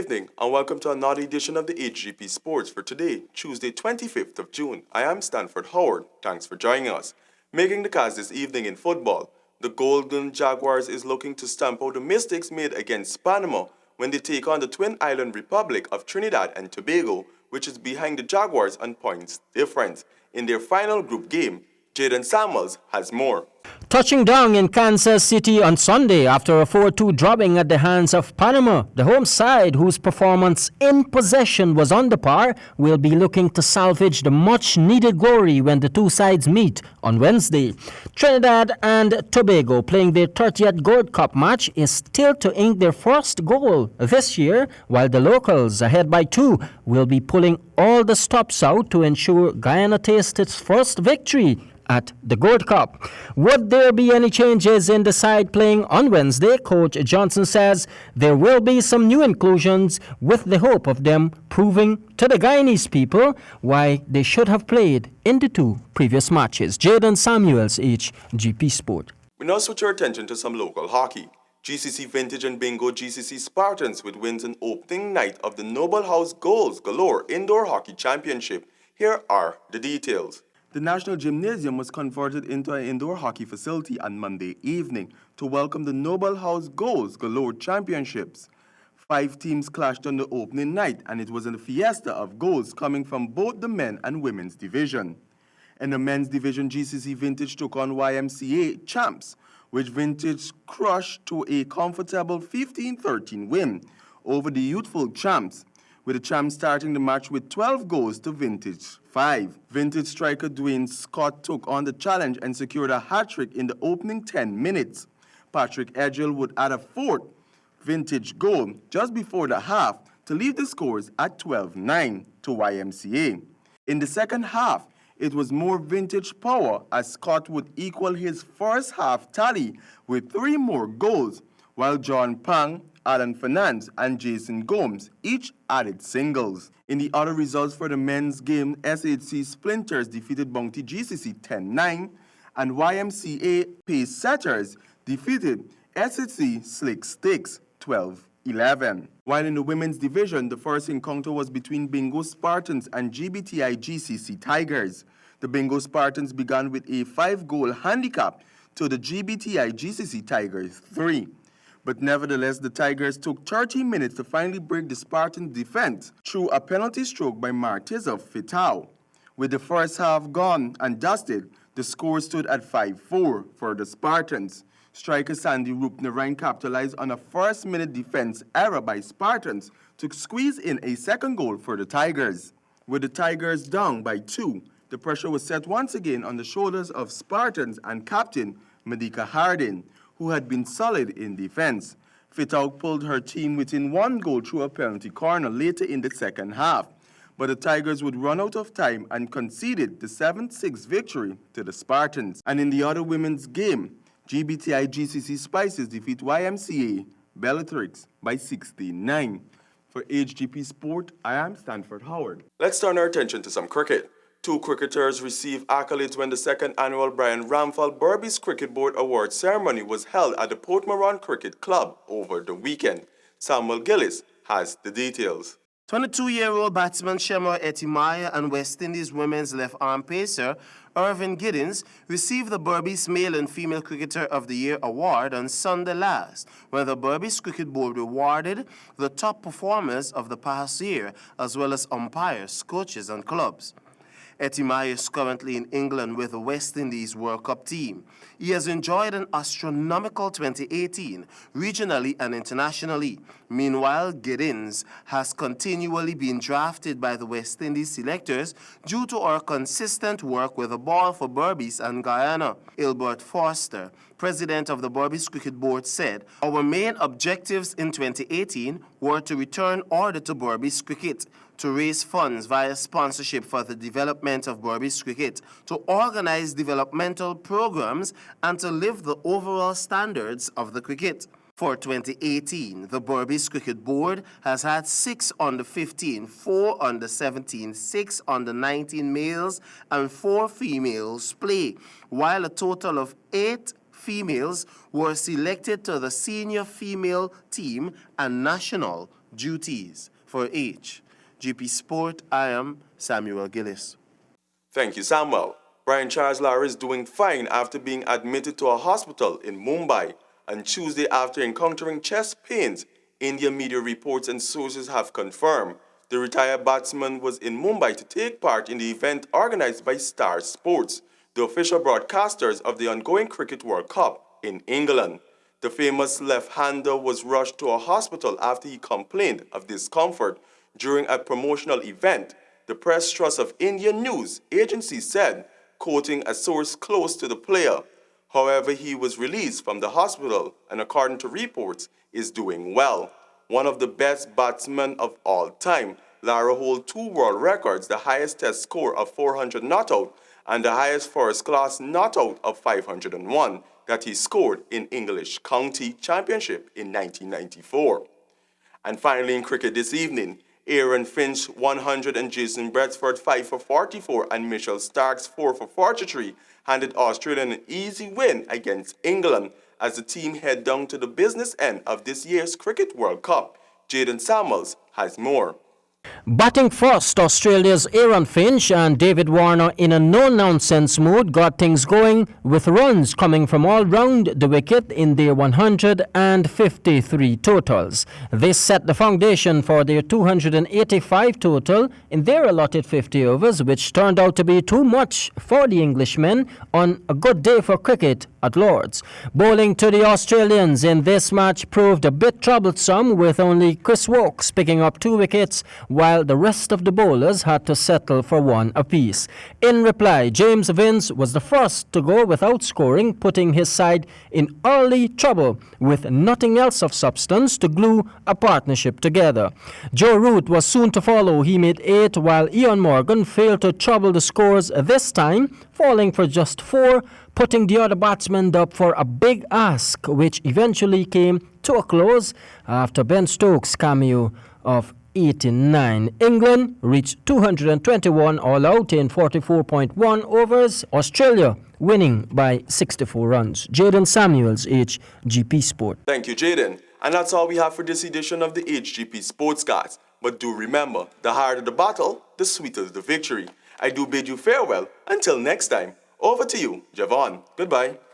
evening and welcome to another edition of the HGP Sports for today, Tuesday 25th of June. I am Stanford Howard. Thanks for joining us. Making the cast this evening in football, the Golden Jaguars is looking to stamp out the mistakes made against Panama when they take on the Twin Island Republic of Trinidad and Tobago, which is behind the Jaguars on points difference. In their final group game, Jaden Samuels has more. Touching down in Kansas City on Sunday after a 4-2 drubbing at the hands of Panama, the home side, whose performance in possession was under par, will be looking to salvage the much-needed glory when the two sides meet on Wednesday. Trinidad and Tobago, playing their 30th Gold Cup match, is still to ink their first goal this year, while the locals, ahead by 2, will be pulling all the stops out to ensure Guyana tastes its first victory at the Gold Cup. Would there be any changes in the side playing on Wednesday? Coach Johnson says there will be some new inclusions with the hope of them proving to the Guyanese people why they should have played in the two previous matches. Jaden Samuels, HGP Sport. We now switch our attention to some local hockey. GCC Vintage and Bingo GCC Spartans with wins on opening night of the Noble House Goals Galore Indoor Hockey Championship. Here are the details. The National Gymnasium was converted into an indoor hockey facility on Monday evening to welcome the Noble House Goals Galore Championships. 5 teams clashed on the opening night, and it was a fiesta of goals coming from both the men and women's division. In the men's division, GCC Vintage took on YMCA champs, which Vintage crushed to a comfortable 15-13 win over the youthful champs, with the champs starting the match with 12 goals to Vintage 5. Vintage striker Dwayne Scott took on the challenge and secured a hat-trick in the opening 10 minutes. Patrick Edgell would add a 4th Vintage goal just before the half to leave the scores at 12-9 to YMCA. In the second half, it was more Vintage power as Scott would equal his first half tally with 3 more goals, while John Pang, Alan Fernandez, and Jason Gomes each added singles. In the other results for the men's game, SHC Splinters defeated Bounty GCC 10-9, and YMCA Pace Setters defeated SHC Slick Sticks 12-11. While in the women's division, the first encounter was between Bingo Spartans and GBTI GCC Tigers. The Bingo Spartans began with a 5-goal handicap to the GBTI GCC Tigers 3. But nevertheless, the Tigers took 30 minutes to finally break the Spartan defense through a penalty stroke by Martiza Fitau. With the first half gone and dusted, the score stood at 5-4 for the Spartans. Striker Sandy Rupnarine capitalized on a first-minute defense error by Spartans to squeeze in a second goal for the Tigers. With the Tigers down by 2, the pressure was set once again on the shoulders of Spartans and captain Medica Hardin, who had been solid in defense. Fitau pulled her team within 1 goal through a penalty corner later in the second half, but the Tigers would run out of time and conceded the 7-6 victory to the Spartans. And in the other women's game, GBTI GCC Spices defeat YMCA Bellatrix by 16-9. For HGP Sport, I am Stanford Howard. Let's turn our attention to some cricket. 2 cricketers received accolades when the 2nd annual Brian Ramphal Berbice Cricket Board Award ceremony was held at the Port Moran Cricket Club over the weekend. Samuel Gillis has the details. 22-year-old batsman Shemra Etimaya and West Indies women's left-arm pacer Irvin Giddens received the Berbice Male and Female Cricketer of the Year award on Sunday last, where the Berbice Cricket Board rewarded the top performers of the past year, as well as umpires, coaches, and clubs. Etimaya is currently in England with the West Indies World Cup team. He has enjoyed an astronomical 2018, regionally and internationally. Meanwhile, Giddens has continually been drafted by the West Indies selectors due to our consistent work with the ball for Berbice and Guyana. Ilbert Forster, president of the Berbice Cricket Board, said, "Our main objectives in 2018 were to return order to Berbice cricket, to raise funds via sponsorship for the development of Berbice cricket, to organize developmental programs, and to lift the overall standards of the cricket." For 2018, the Berbice Cricket Board has had 6 under 15, 4 under 17, 6 under 19 males, and 4 females play, while a total of 8 females were selected to the senior female team and national duties. For Hgp Sport, I am Samuel Gillis. Thank you, Samuel. Brian Charles Lara is doing fine after being admitted to a hospital in Mumbai on Tuesday after encountering chest pains. Indian media reports and sources have confirmed the retired batsman was in Mumbai to take part in the event organized by Star Sports, the official broadcasters of the ongoing Cricket World Cup in England. The famous left-hander was rushed to a hospital after he complained of discomfort during a promotional event, the Press Trust of Indian News Agency said, quoting a source close to the player. However, he was released from the hospital and, according to reports, is doing well. One of the best batsmen of all time, Lara holds 2 world records, the highest test score of 400 not out and the highest first-class not out of 501 that he scored in English County Championship in 1994. And finally in cricket this evening, Aaron Finch 100 and Jason Beresford 5 for 44 and Mitchell Starks 4 for 43 handed Australia an easy win against England as the team head down to the business end of this year's Cricket World Cup. Jaden Samuels has more. Batting first, Australia's Aaron Finch and David Warner in a no-nonsense mood got things going with runs coming from all round the wicket in their 153 totals. This set the foundation for their 285 total in their allotted 50 overs, which turned out to be too much for the Englishmen on a good day for cricket at Lord's. Bowling to the Australians in this match proved a bit troublesome, with only Chris Woakes picking up 2 wickets while the rest of the bowlers had to settle for 1 apiece. In reply, James Vince was the first to go without scoring, putting his side in early trouble with nothing else of substance to glue a partnership together. Joe Root was soon to follow. He made 8, while Ian Morgan failed to trouble the scores this time, falling for just 4, putting the other batsmen up for a big ask, which eventually came to a close after Ben Stokes' cameo of 89. England reached 221 all out in 44.1 overs. Australia winning by 64 runs. Jaden Samuels, Hgp Sport. Thank you, Jaden. And that's all we have for this edition of the Hgp Sportscast. But do remember, the harder the battle, the sweeter the victory. I do bid you farewell. Until next time, over to you, Javon. Goodbye.